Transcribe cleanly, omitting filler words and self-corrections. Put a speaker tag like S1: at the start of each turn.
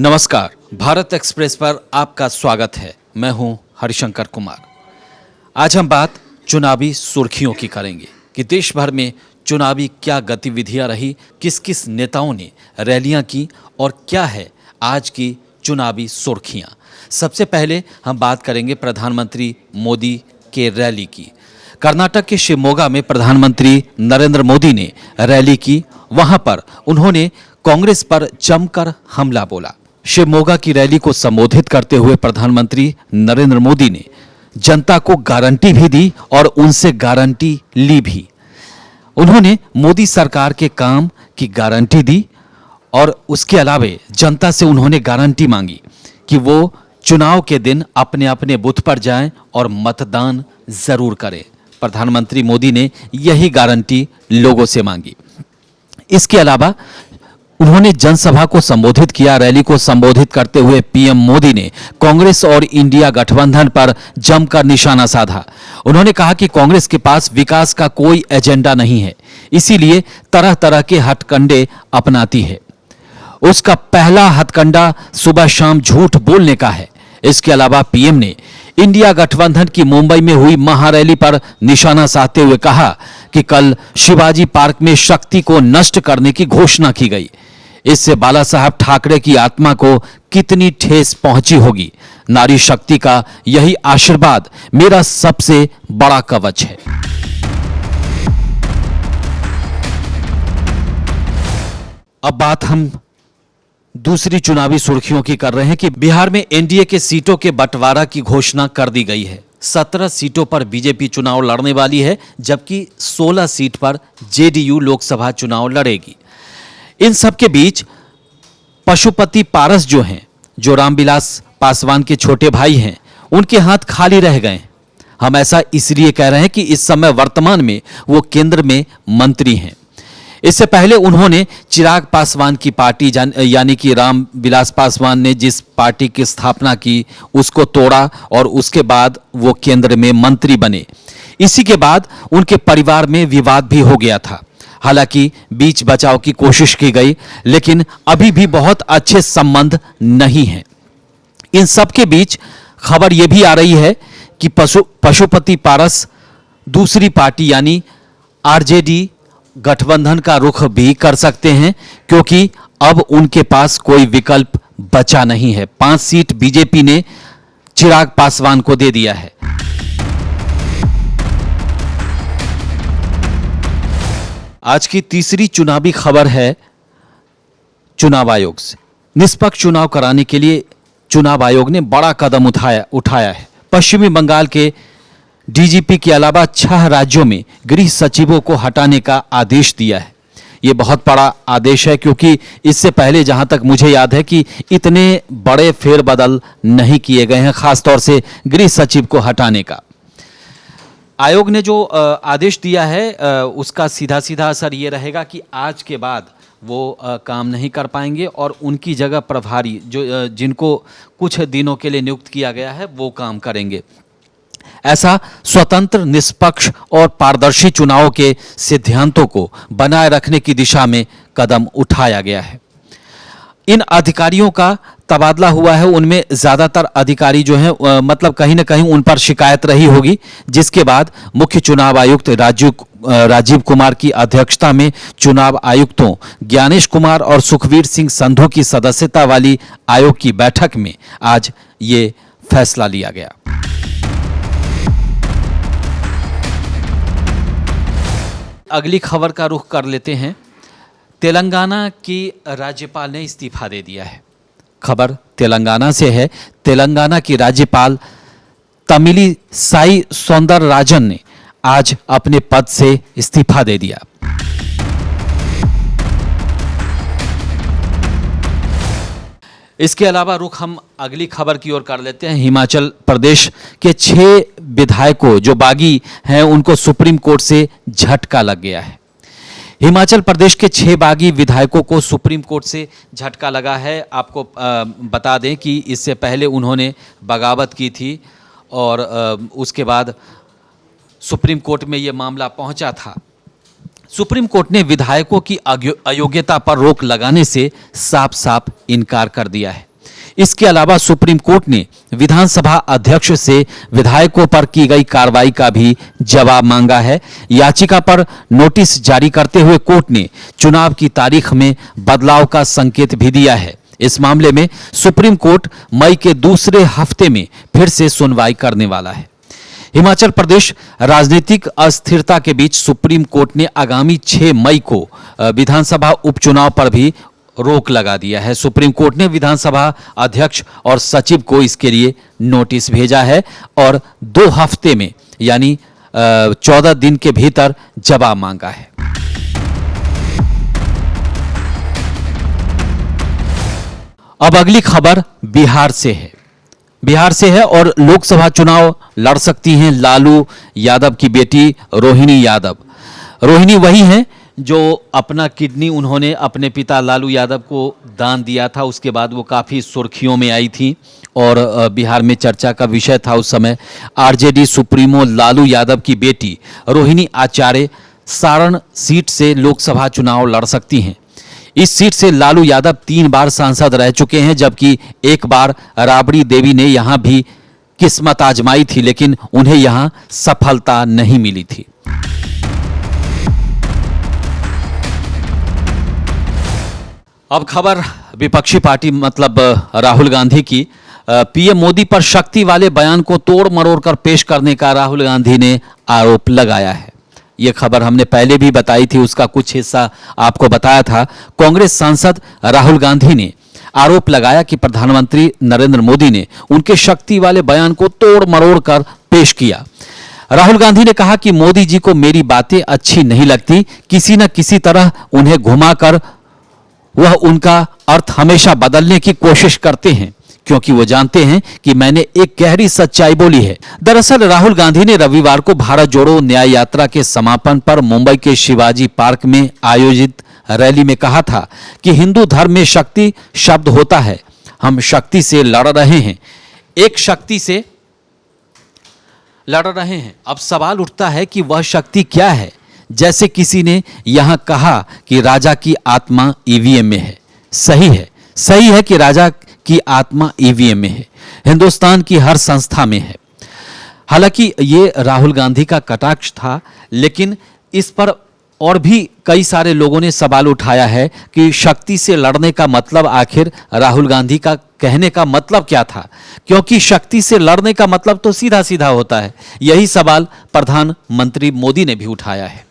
S1: नमस्कार, भारत एक्सप्रेस पर आपका स्वागत है। मैं हूं हरिशंकर कुमार। आज हम बात चुनावी सुर्खियों की करेंगे कि देश भर में चुनावी क्या गतिविधियां रही, किस किस नेताओं ने रैलियां की और क्या है आज की चुनावी सुर्खियां। सबसे पहले हम बात करेंगे प्रधानमंत्री मोदी के रैली की। कर्नाटक के शिवमोगा में प्रधानमंत्री नरेंद्र मोदी ने रैली की। वहां पर उन्होंने कांग्रेस पर जमकर हमला बोला। शिवमोगा की रैली को संबोधित करते हुए प्रधानमंत्री नरेंद्र मोदी ने जनता को गारंटी भी दी और उनसे गारंटी ली भी। उन्होंने मोदी सरकार के काम की गारंटी दी और उसके अलावे जनता से उन्होंने गारंटी मांगी कि वो चुनाव के दिन अपने अपने बूथ पर जाएं और मतदान जरूर करें। प्रधानमंत्री मोदी ने यही गारंटी लोगों से मांगी। इसके अलावा उन्होंने जनसभा को संबोधित किया। रैली को संबोधित करते हुए पीएम मोदी ने कांग्रेस और इंडिया गठबंधन पर जमकर निशाना साधा। उन्होंने कहा कि कांग्रेस के पास विकास का कोई एजेंडा नहीं है, इसीलिए तरह तरह के हथकंडे अपनाती है। उसका पहला हथकंडा सुबह शाम झूठ बोलने का है। इसके अलावा पीएम ने इंडिया गठबंधन की मुंबई में हुई महारैली पर निशाना साधते हुए कहा कि कल शिवाजी पार्क में शक्ति को नष्ट करने की घोषणा की गई। इससे बाला साहब ठाकरे की आत्मा को कितनी ठेस पहुंची होगी। नारी शक्ति का यही आशीर्वाद मेरा सबसे बड़ा कवच है। अब बात हम दूसरी चुनावी सुर्खियों की कर रहे हैं कि बिहार में एनडीए के सीटों के बंटवारा की घोषणा कर दी गई है। 17 सीटों पर बीजेपी चुनाव लड़ने वाली है, जबकि 16 सीट पर जेडीयू लोकसभा चुनाव लड़ेगी। इन सब के बीच पशुपति पारस जो हैं, जो रामविलास पासवान के छोटे भाई हैं, उनके हाथ खाली रह गए। हम ऐसा इसलिए कह रहे हैं कि इस समय वर्तमान में वो केंद्र में मंत्री हैं। इससे पहले उन्होंने चिराग पासवान की पार्टी यानी कि रामविलास पासवान ने जिस पार्टी की स्थापना की उसको तोड़ा और उसके बाद वो केंद्र में मंत्री बने। इसी के बाद उनके परिवार में विवाद भी हो गया था। हालांकि बीच बचाव की कोशिश की गई, लेकिन अभी भी बहुत अच्छे संबंध नहीं हैं। इन सब के बीच खबर यह भी आ रही है कि पशुपति पारस दूसरी पार्टी यानी आरजेडी गठबंधन का रुख भी कर सकते हैं, क्योंकि अब उनके पास कोई विकल्प बचा नहीं है। 5 सीट बीजेपी ने चिराग पासवान को दे दिया है। आज की तीसरी चुनावी खबर है चुनाव आयोग से। निष्पक्ष चुनाव कराने के लिए चुनाव आयोग ने बड़ा कदम उठाया है। पश्चिमी बंगाल के डीजीपी के अलावा 6 राज्यों में गृह सचिवों को हटाने का आदेश दिया है। ये बहुत बड़ा आदेश है, क्योंकि इससे पहले जहां तक मुझे याद है कि इतने बड़े फेरबदल नहीं किए गए हैं, खासतौर से गृह सचिव को हटाने का। आयोग ने जो आदेश दिया है उसका सीधा सीधा असर ये रहेगा कि आज के बाद वो काम नहीं कर पाएंगे और उनकी जगह प्रभारी जिनको कुछ दिनों के लिए नियुक्त किया गया है वो काम करेंगे। ऐसा स्वतंत्र, निष्पक्ष और पारदर्शी चुनाव के सिद्धांतों को बनाए रखने की दिशा में कदम उठाया गया है। इन अधिकारियों का तबादला हुआ है। उनमें ज्यादातर अधिकारी जो हैं मतलब कहीं ना कहीं उन पर शिकायत रही होगी, जिसके बाद मुख्य चुनाव आयुक्त राजीव कुमार की अध्यक्षता में चुनाव आयुक्तों ज्ञानेश कुमार और सुखवीर सिंह संधू की सदस्यता वाली आयोग की बैठक में आज ये फैसला लिया गया। अगली खबर का रुख कर लेते हैं। तेलंगाना की राज्यपाल ने इस्तीफा दे दिया है। खबर तेलंगाना से है। तेलंगाना की राज्यपाल तमिलिसाई सौंदरराजन ने आज अपने पद से इस्तीफा दे दिया। इसके अलावा रुख हम अगली खबर की ओर कर लेते हैं। हिमाचल प्रदेश के 6 विधायकों जो बागी हैं उनको सुप्रीम कोर्ट से झटका लग गया है। हिमाचल प्रदेश के 6 बागी विधायकों को सुप्रीम कोर्ट से झटका लगा है। आपको बता दें कि इससे पहले उन्होंने बगावत की थी और उसके बाद सुप्रीम कोर्ट में ये मामला पहुंचा था। सुप्रीम कोर्ट ने विधायकों की अयोग्यता पर रोक लगाने से साफ साफ इनकार कर दिया है। इसके अलावा सुप्रीम कोर्ट ने विधानसभा अध्यक्ष से विधायकों पर की गई कार्रवाई का भी जवाब मांगा है। याचिका पर नोटिस जारी करते हुए कोर्ट ने चुनाव की तारीख में बदलाव का संकेत भी दिया है। इस मामले में सुप्रीम कोर्ट मई के दूसरे हफ्ते में फिर से सुनवाई करने वाला है। हिमाचल प्रदेश राजनीतिक अस्थिरता के बीच सुप्रीम कोर्ट ने आगामी 6 मई को विधानसभा उपचुनाव पर भी रोक लगा दिया है। सुप्रीम कोर्ट ने विधानसभा अध्यक्ष और सचिव को इसके लिए नोटिस भेजा है और 2 हफ्ते में यानी 14 दिन के भीतर जवाब मांगा है। अब अगली खबर बिहार से है। बिहार से है और लोकसभा चुनाव लड़ सकती हैं लालू यादव की बेटी रोहिणी यादव। रोहिणी वही हैं जो अपना किडनी उन्होंने अपने पिता लालू यादव को दान दिया था। उसके बाद वो काफ़ी सुर्खियों में आई थी और बिहार में चर्चा का विषय था उस समय। आरजेडी सुप्रीमो लालू यादव की बेटी रोहिणी आचार्य सारण सीट से लोकसभा चुनाव लड़ सकती हैं। इस सीट से लालू यादव 3 बार सांसद रह चुके हैं, जबकि एक बार राबड़ी देवी ने यहां भी किस्मत आजमाई थी, लेकिन उन्हें यहां सफलता नहीं मिली थी। अब खबर विपक्षी पार्टी मतलब राहुल गांधी की। पीएम मोदी पर शक्ति वाले बयान को तोड़ मरोड़ कर पेश करने का राहुल गांधी ने आरोप लगाया है। ये खबर हमने पहले भी बताई थी, उसका कुछ हिस्सा आपको बताया था। कांग्रेस सांसद राहुल गांधी ने आरोप लगाया कि प्रधानमंत्री नरेंद्र मोदी ने उनके शक्ति वाले बयान को तोड़ मरोड़ कर पेश किया। राहुल गांधी ने कहा कि मोदी जी को मेरी बातें अच्छी नहीं लगती, किसी न किसी तरह उन्हें घुमाकर वह उनका अर्थ हमेशा बदलने की कोशिश करते हैं, क्योंकि वो जानते हैं कि मैंने एक गहरी सच्चाई बोली है। दरअसल राहुल गांधी ने रविवार को भारत जोड़ो न्याय यात्रा के समापन पर मुंबई के शिवाजी पार्क में आयोजित रैली में कहा था कि हिंदू धर्म में शक्ति शब्द होता है, हम शक्ति से लड़ रहे हैं, एक शक्ति से लड़ रहे हैं। अब सवाल उठता है कि वह शक्ति क्या है। जैसे किसी ने यहां कहा कि राजा की आत्मा ईवीएम में है। सही है कि राजा की आत्मा ईवीएम में है, हिंदुस्तान की हर संस्था में है। हालांकि ये राहुल गांधी का कटाक्ष था, लेकिन इस पर और भी कई सारे लोगों ने सवाल उठाया है कि शक्ति से लड़ने का मतलब आखिर राहुल गांधी का कहने का मतलब क्या था, क्योंकि शक्ति से लड़ने का मतलब तो सीधा सीधा होता है। यही सवाल प्रधानमंत्री मोदी ने भी उठाया है।